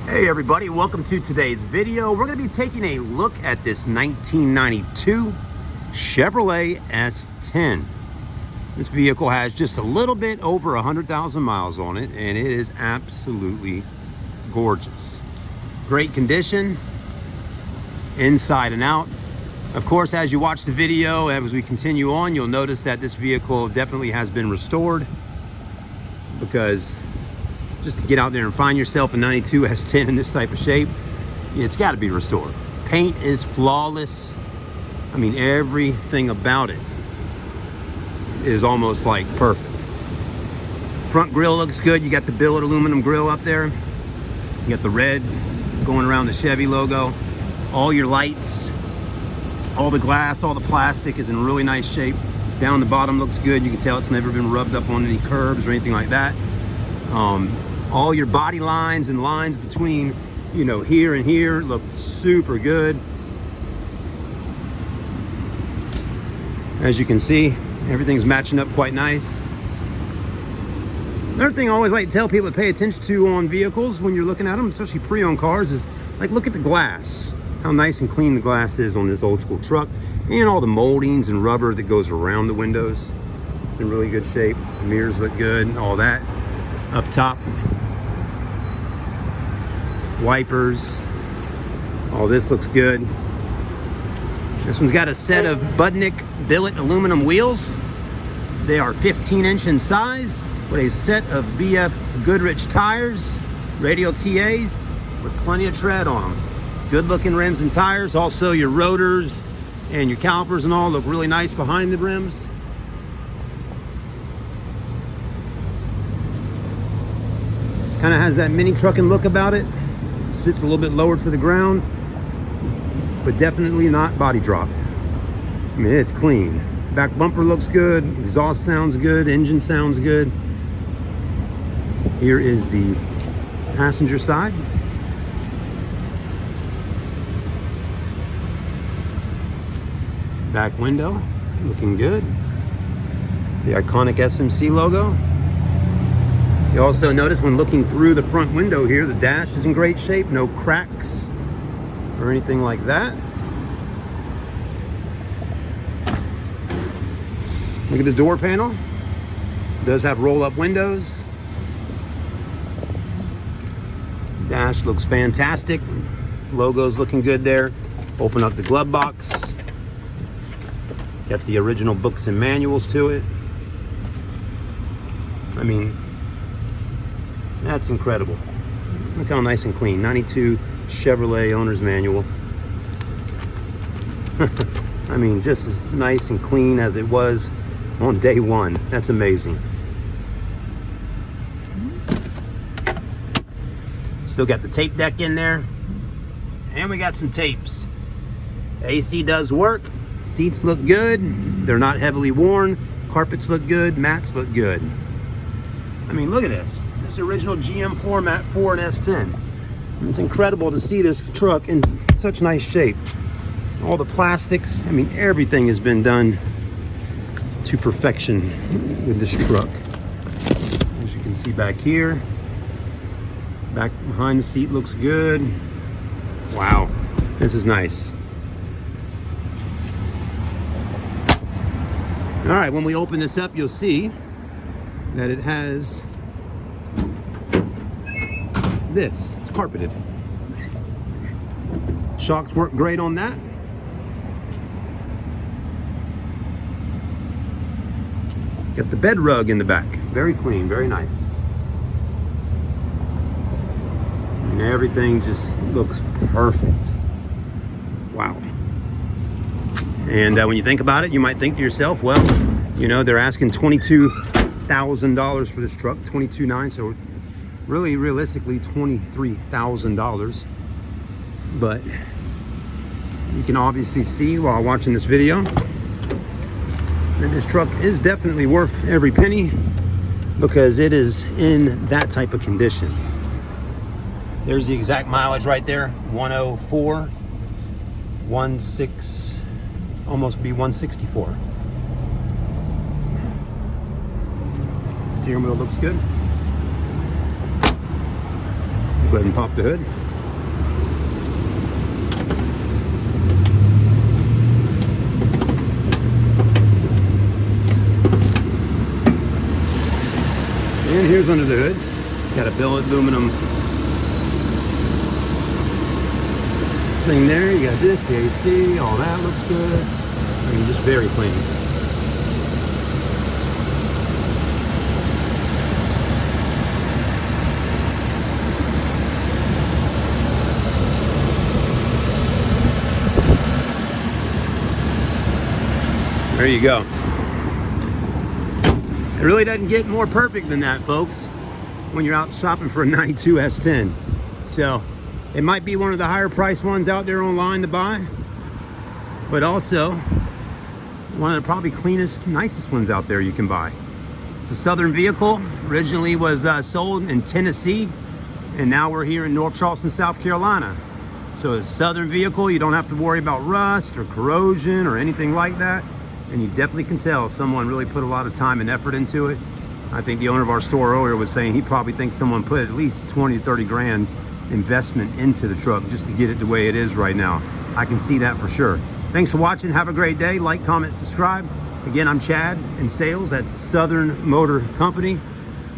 Hey everybody, welcome to today's video. We're going to be taking a look at this 1992 Chevrolet S10. This vehicle has just a little bit over 100,000 miles on it, and it is absolutely gorgeous. Great condition, inside and out. Of course, as you watch the video, as we continue on, you'll notice that this vehicle definitely has been restored, because just to get out there and find yourself a 92 S10 in this type of shape, it's got to be restored. Paint is flawless. I mean, everything about it is almost like perfect. Front grille looks good. You got the billet aluminum grille up there. You got the red going around the Chevy logo. All your lights, all the glass, all the plastic is in really nice shape. Down the bottom looks good. You can tell it's never been rubbed up on any curbs or anything like that. All your body lines and lines between, here and here look super good. As you can see, everything's matching up quite nice. Another thing I always like to tell people to pay attention to on vehicles when you're looking at them, especially pre-owned cars, is like, look at the glass. How nice and clean the glass is on this old school truck, and all the moldings and rubber that goes around the windows. It's in really good shape. The mirrors look good, all that. Up top, wipers, all this looks good. This one's got a set of Budnick billet aluminum wheels. They are 15-inch in size with a set of BF Goodrich tires, radial TAs with plenty of tread on them. Good looking rims and tires. Also, your rotors and your calipers and all look really nice behind the rims. Kind of has that mini trucking look about it. Sits a little bit lower to the ground, but definitely not body dropped. I mean, it's clean. Back bumper looks good. Exhaust sounds good. Engine sounds good. Here is the passenger side. Back window looking good. The iconic SMC logo. You also notice when looking through the front window here, the dash is in great shape, no cracks or anything like that. Look at the door panel. It does have roll-up windows. Dash looks fantastic. Logo's looking good there. Open up the glove box. Got the original books and manuals to it. I mean, that's incredible. Look how nice and clean. 92 Chevrolet owner's manual. I mean, just as nice and clean as it was on day one. That's amazing. Still got the tape deck in there. And we got some tapes. AC does work. Seats look good. They're not heavily worn. Carpets look good. Mats look good. I mean, look at this. This original GM floor mat for an S10. It's incredible to see this truck in such nice shape. All the plastics, I mean, everything has been done to perfection with this truck. As you can see back here, back behind the seat looks good. Wow, this is nice. All right, when we open this up, you'll see that it has this. It's carpeted. Shocks work great on that. Got the bed rug in the back. Very clean, very nice. And everything just looks perfect. Wow. And when you think about it, you might think to yourself, well, they're asking $22,000 for this truck, $22,900, so really realistically $23,000. But you can obviously see while watching this video that this truck is definitely worth every penny, because it is in that type of condition. There's the exact mileage right there, 104, 16, almost be 164. Steering wheel looks good. Go ahead and pop the hood. And here's under the hood. Got a billet aluminum thing there. You got this, the AC, all that looks good. I mean, just very clean. There you go. It really doesn't get more perfect than that, folks, when you're out shopping for a 92 S10. So it might be one of the higher priced ones out there online to buy, but also one of the probably cleanest, nicest ones out there you can buy. It's a Southern vehicle. Originally was sold in Tennessee, and now we're here in North Charleston, South Carolina. So it's a Southern vehicle. You don't have to worry about rust or corrosion or anything like that. And you definitely can tell someone really put a lot of time and effort into it. I think the owner of our store earlier was saying he probably thinks someone put at least 20 to 30 grand investment into the truck just to get it the way it is right now. I can see that for sure. Thanks for watching. Have a great day. Like, comment, subscribe. Again, I'm Chad in sales at Southern Motor Company,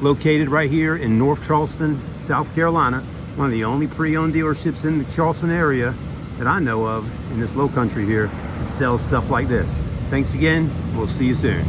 located right here in North Charleston, South Carolina. One of the only pre-owned dealerships in the Charleston area that I know of in this low country here that sells stuff like this. Thanks again. We'll see you soon.